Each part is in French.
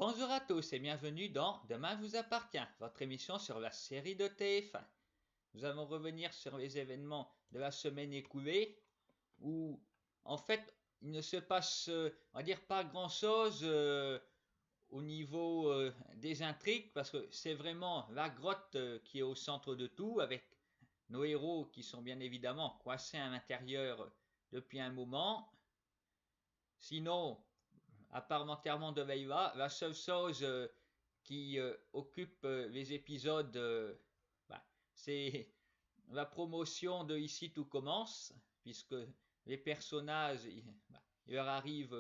Bonjour à tous et bienvenue dans Demain vous appartient, votre émission sur la série de TF1. Nous allons revenir sur les événements de la semaine écoulée où en fait il ne se passe on va dire pas grand chose au niveau des intrigues parce que c'est vraiment la grotte qui est au centre de tout avec nos héros qui sont bien évidemment coincés à l'intérieur depuis un moment. Sinon, à part l'enterrement de Veiva, la seule chose qui occupe les épisodes, c'est la promotion de Ici tout commence, puisque les personnages, il leur arrive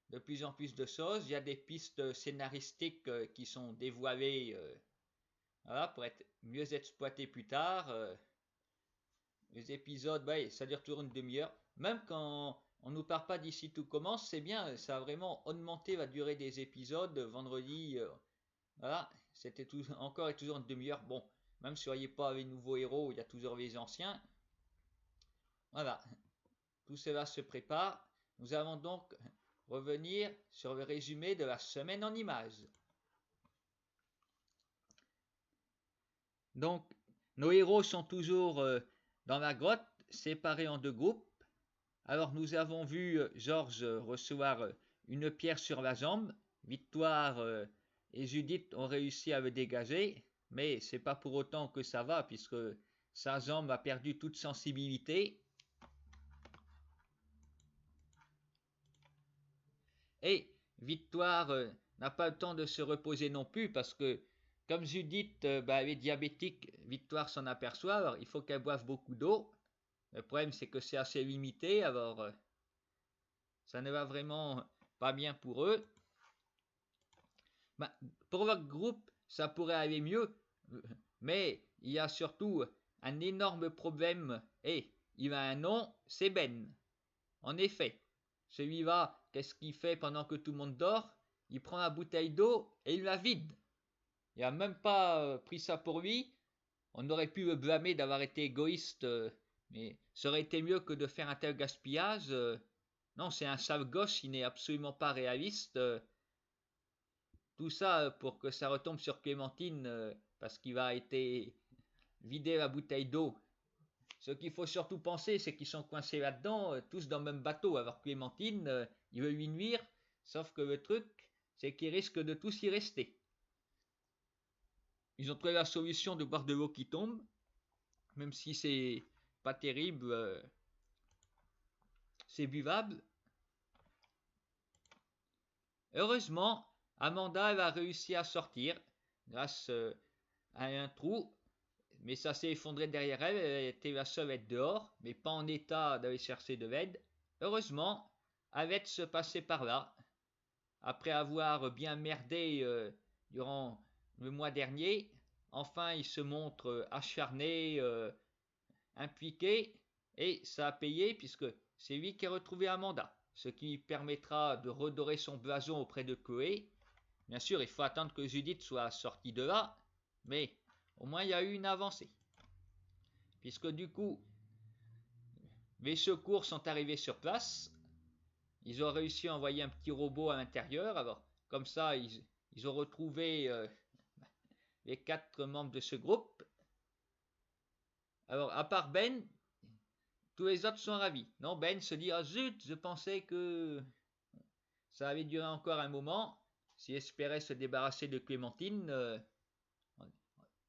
de plus en plus de choses. Il y a des pistes scénaristiques qui sont dévoilées voilà, pour être mieux exploitées plus tard. Les épisodes, ça dure toujours une demi-heure. Même quand on ne nous parle pas d'ici tout commence, c'est bien, ça a vraiment augmenté la durée des épisodes. Vendredi, voilà, c'était encore et toujours une demi-heure. Bon, même si vous ne voyez pas les nouveaux héros, il y a toujours les anciens. Voilà, tout cela se prépare. Nous allons donc revenir sur le résumé de la semaine en images. Donc, nos héros sont toujours dans la grotte, séparés en deux groupes. Alors nous avons vu Georges recevoir une pierre sur la jambe. Victoire et Judith ont réussi à le dégager, mais c'est pas pour autant que ça va puisque sa jambe a perdu toute sensibilité. Et Victoire n'a pas le temps de se reposer non plus parce que comme Judith elle est diabétique, Victoire s'en aperçoit, alors il faut qu'elle boive beaucoup d'eau. Le problème c'est que c'est assez limité, alors ça ne va vraiment pas bien pour eux. Pour votre groupe, ça pourrait aller mieux, mais il y a surtout un énorme problème, et il a un nom, c'est Ben. En effet, celui-là, qu'est-ce qu'il fait pendant que tout le monde dort? Il prend la bouteille d'eau et il la vide. Il n'a même pas pris ça pour lui. On aurait pu le blâmer d'avoir été égoïste, mais ça aurait été mieux que de faire un tel gaspillage. Non, c'est un sale gosse, il n'est absolument pas réaliste. Tout ça pour que ça retombe sur Clémentine parce qu'il va été vider la bouteille d'eau. Ce qu'il faut surtout penser, c'est qu'ils sont coincés là-dedans, tous dans le même bateau. Alors Clémentine, il veut lui nuire, sauf que le truc, c'est qu'ils risquent de tous y rester. Ils ont trouvé la solution de boire de l'eau qui tombe, même si c'est pas terrible, c'est buvable. Heureusement, Amanda elle a réussi à sortir grâce à un trou, mais ça s'est effondré derrière elle. Elle était la seule à être dehors, mais pas en état d'aller chercher de l'aide. Heureusement, Avette se passait par là. Après avoir bien merdé durant le mois dernier, enfin il se montre acharné, impliqué, et ça a payé puisque c'est lui qui a retrouvé Amanda, ce qui permettra de redorer son blason auprès de Chloé. Bien sûr, il faut attendre que Judith soit sortie de là, mais au moins il y a eu une avancée. Puisque du coup, les secours sont arrivés sur place, ils ont réussi à envoyer un petit robot à l'intérieur, alors comme ça ils ont retrouvé les 4 membres de ce groupe. Alors à part Ben, tous les autres sont ravis. Non, Ben se dit, ah zut, je pensais que ça avait duré encore un moment. S'il espérait se débarrasser de Clémentine,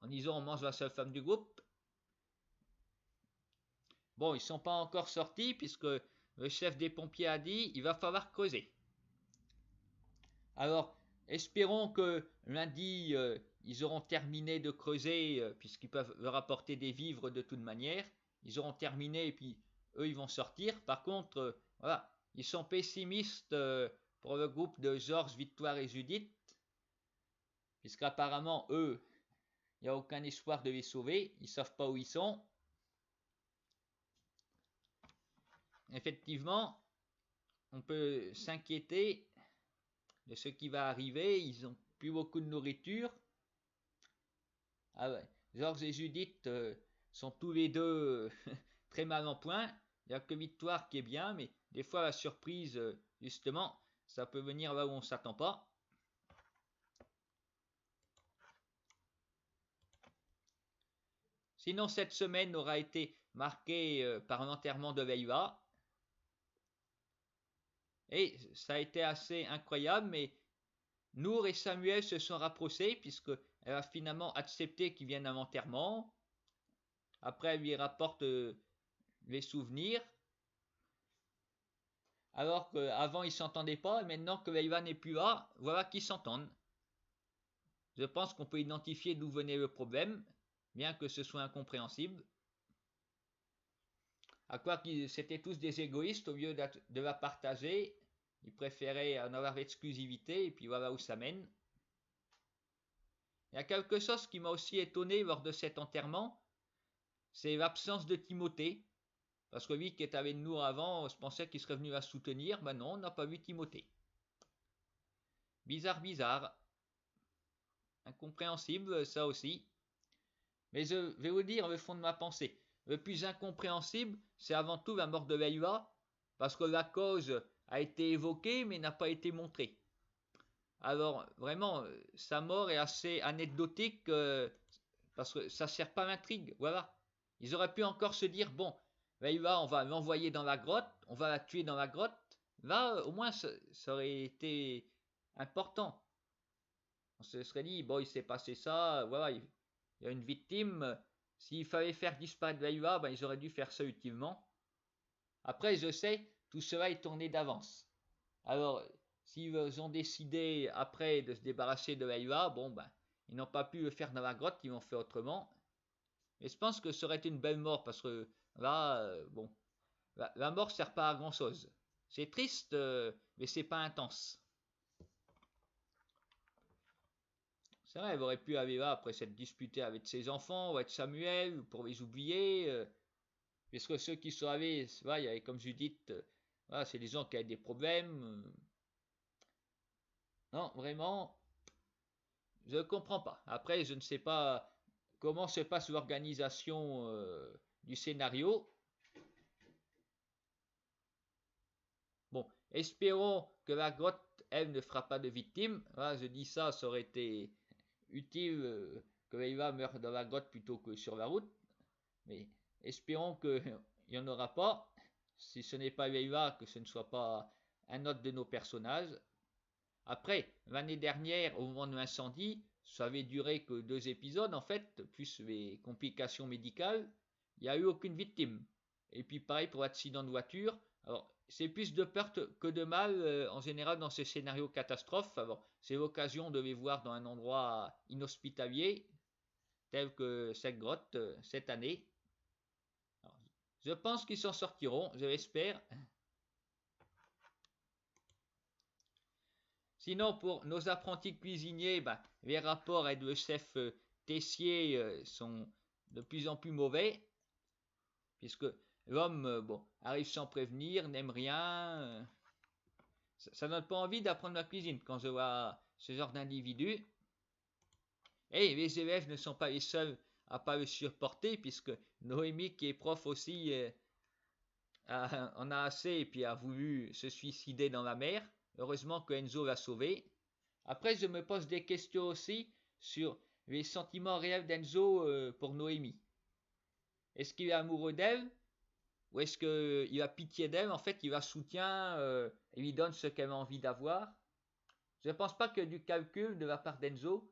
en disant on mange la seule femme du groupe. Bon, ils ne sont pas encore sortis puisque le chef des pompiers a dit il va falloir creuser. Alors, espérons que lundi, ils auront terminé de creuser puisqu'ils peuvent leur apporter des vivres de toute manière. Ils auront terminé et puis eux, ils vont sortir. Par contre, voilà, ils sont pessimistes pour le groupe de Georges, Victoire et Judith puisqu'apparemment, eux, il n'y a aucun espoir de les sauver. Ils ne savent pas où ils sont. Effectivement, on peut s'inquiéter de ce qui va arriver. Ils n'ont plus beaucoup de nourriture. Ah ouais, Georges et Judith sont tous les deux très mal en point. Il n'y a que Victoire qui est bien, mais des fois la surprise, justement, ça peut venir là où on ne s'attend pas. Sinon, cette semaine aura été marquée par l'enterrement de Veiva. Et ça a été assez incroyable, mais Nour et Samuel se sont rapprochés puisqu'elle a finalement accepté qu'il vienne à l'enterrement. Après, elle lui rapporte les souvenirs. Alors qu'avant, ils ne s'entendaient pas, et maintenant que Veiva n'est plus là, voilà qu'ils s'entendent. Je pense qu'on peut identifier d'où venait le problème, bien que ce soit incompréhensible. À quoi qu'ils c'était tous des égoïstes, au lieu de la partager, ils préféraient en avoir l'exclusivité, et puis voilà où ça mène. Il y a quelque chose qui m'a aussi étonné lors de cet enterrement, c'est l'absence de Timothée. Parce que lui qui était avec nous avant, je pensais qu'il serait venu la soutenir, ben non, on n'a pas vu Timothée. Bizarre, bizarre. Incompréhensible, ça aussi. Mais je vais vous dire le fond de ma pensée. Le plus incompréhensible, c'est avant tout la mort de Veiva, parce que la cause a été évoquée, mais n'a pas été montrée. Alors, vraiment, sa mort est assez anecdotique, parce que ça ne sert pas à l'intrigue, voilà. Ils auraient pu encore se dire, bon, Veiva, on va l'envoyer dans la grotte, on va la tuer dans la grotte. Là, au moins, ça aurait été important. On se serait dit, bon, il s'est passé ça, voilà, il y a une victime. S'il fallait faire disparaître Veiva, ben, ils auraient dû faire ça utilement. Après, je sais, tout cela est tourné d'avance. Alors, s'ils ont décidé après de se débarrasser de Veiva, bon, ben, ils n'ont pas pu le faire dans la grotte, ils l'ont fait autrement. Mais je pense que ça aurait été une belle mort, parce que là, bon, la mort ne sert pas à grand chose. C'est triste, mais c'est pas intense. C'est vrai, elle aurait pu aller là après s'être disputée avec ses enfants, ou avec Samuel, pour les oublier. Puisque ceux qui sont allés, voilà, il y avait comme Judith, voilà, c'est des gens qui avaient des problèmes. Non, vraiment, je ne comprends pas. Après, je ne sais pas comment se passe l'organisation du scénario. Bon, espérons que la grotte, elle, ne fera pas de victimes. Voilà, je dis ça, ça aurait été utile que Eva meure dans la grotte plutôt que sur la route. Mais espérons qu'il n'y en aura pas. Si ce n'est pas Eva, que ce ne soit pas un autre de nos personnages. Après, l'année dernière, au moment de l'incendie, ça avait duré que 2 épisodes en fait, plus les complications médicales. Il n'y a eu aucune victime. Et puis pareil pour l'accident de voiture. Alors, c'est plus de peur que de mal en général dans ces scénarios catastrophes. Alors, c'est l'occasion de les voir dans un endroit inhospitalier, tel que cette grotte cette année. Alors, je pense qu'ils s'en sortiront, je l'espère. Sinon, pour nos apprentis cuisiniers, bah, les rapports avec le chef Tessier sont de plus en plus mauvais, puisque l'homme bon, arrive sans prévenir, n'aime rien. Ça donne pas envie d'apprendre la cuisine quand je vois ce genre d'individu. Et les élèves ne sont pas les seuls à pas le supporter, puisque Noémie, qui est prof aussi, en a assez et puis a voulu se suicider dans la mer. Heureusement que Enzo l'a sauvé. Après, je me pose des questions aussi sur les sentiments réels d'Enzo pour Noémie. Est-ce qu'il est amoureux d'elle ou est-ce qu'il a pitié d'elle? En fait, il la soutient et lui donne ce qu'elle a envie d'avoir. Je ne pense pas que du calcul de la part d'Enzo,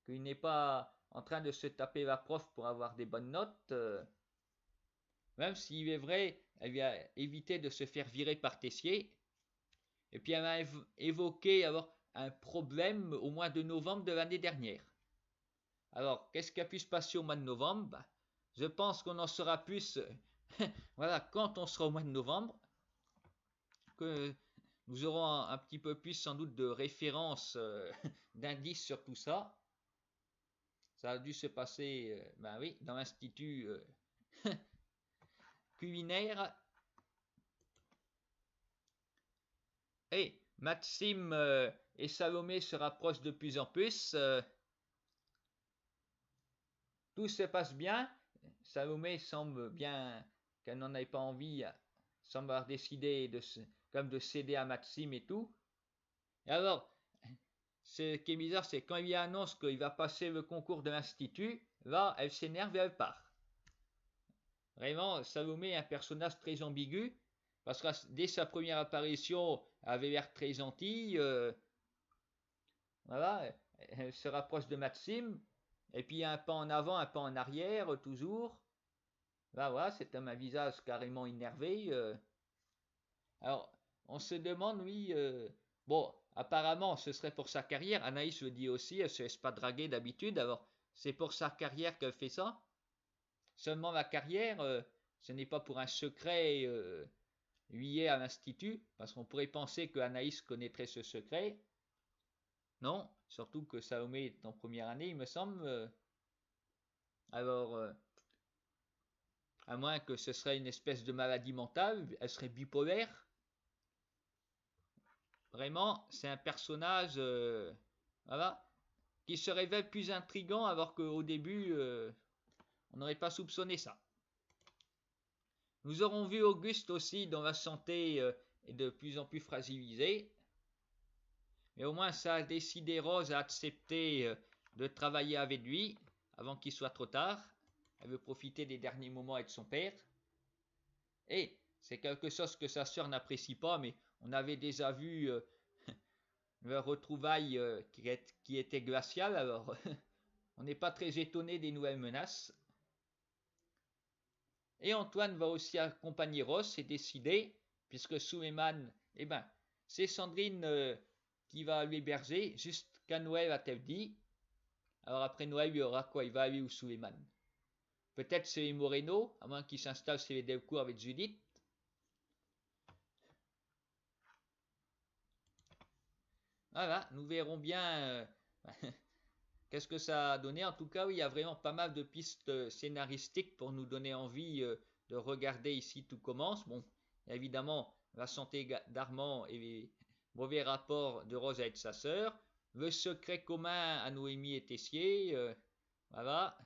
qu'il n'est pas en train de se taper la prof pour avoir des bonnes notes. Même s'il est vrai, elle lui a évité de se faire virer par Tessier. Et puis elle a évoqué avoir un problème au mois de novembre de l'année dernière. Alors, qu'est-ce qui a pu se passer au mois de novembre? Je pense qu'on en saura plus voilà, quand on sera au mois de novembre, que nous aurons un petit peu plus sans doute de références, d'indices sur tout ça. Ça a dû se passer, ben oui, dans l'institut culinaire. Et Maxime et Salomé se rapprochent de plus en plus. Tout se passe bien. Salomé semble bien qu'elle n'en ait pas envie, semble avoir décidé comme de céder à Maxime et tout. Et alors, ce qui est bizarre, c'est quand il annonce qu'il va passer le concours de l'institut, là, elle s'énerve et elle part. Vraiment, Salomé est un personnage très ambigu, parce que dès sa première apparition, elle avait l'air très gentille. Voilà, elle se rapproche de Maxime, et puis un pas en avant, un pas en arrière, toujours. Là, voilà, c'est un visage carrément énervé. Alors, on se demande, oui, bon, apparemment, ce serait pour sa carrière. Anaïs le dit aussi, elle se laisse pas draguer d'habitude. Alors, c'est pour sa carrière qu'elle fait ça. Seulement la carrière, ce n'est pas pour un secret lié à l'institut, parce qu'on pourrait penser que Anaïs connaîtrait ce secret. Non, surtout que Salomé est en première année, il me semble. Alors, à moins que ce serait une espèce de maladie mentale, elle serait bipolaire. Vraiment, c'est un personnage, voilà, qui se révèle plus intrigant, alors qu'au début, on n'aurait pas soupçonné ça. Nous aurons vu Auguste aussi, dont la santé est de plus en plus fragilisée. Mais au moins, ça a décidé Rose à accepter de travailler avec lui avant qu'il soit trop tard. Elle veut profiter des derniers moments avec son père. Et c'est quelque chose que sa sœur n'apprécie pas, mais on avait déjà vu leur retrouvaille qui était glaciale, alors on n'est pas très étonné des nouvelles menaces. Et Antoine va aussi accompagner Ross, c'est décidé, puisque Suleiman, eh ben, c'est Sandrine qui va l'héberger jusqu'à Noël, a-t-elle dit. Alors après Noël, il y aura quoi? Il va aller où Suleiman? Peut-être chez les Moreno, à moins qu'il s'installe chez les Delcourt avec Judith. Voilà, nous verrons bien qu'est-ce que ça a donné. En tout cas, oui, il y a vraiment pas mal de pistes scénaristiques pour nous donner envie de regarder ici tout commence. Bon, évidemment, la santé d'Armand et les mauvais rapports de Rose avec sa sœur. Le secret commun à Noémie et Tessier. Voilà.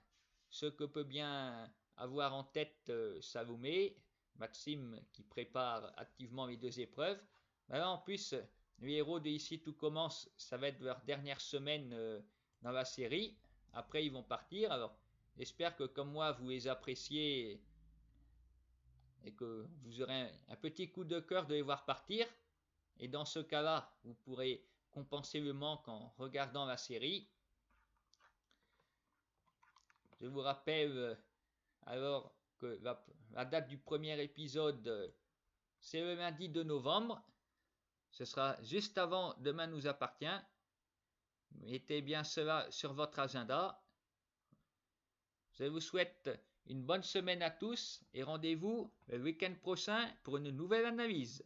Ce que peut bien avoir en tête Salomé. Maxime qui prépare activement les deux épreuves. Voilà, en plus, les héros de Ici tout commence, ça va être leur dernière semaine dans la série. Après, ils vont partir. Alors, j'espère que comme moi, vous les appréciez et que vous aurez un petit coup de cœur de les voir partir. Et dans ce cas-là, vous pourrez compenser le manque en regardant la série. Je vous rappelle alors que la date du premier épisode, c'est le lundi 2 novembre. Ce sera juste avant Demain nous appartient. Mettez bien cela sur votre agenda. Je vous souhaite une bonne semaine à tous et rendez-vous le week-end prochain pour une nouvelle analyse.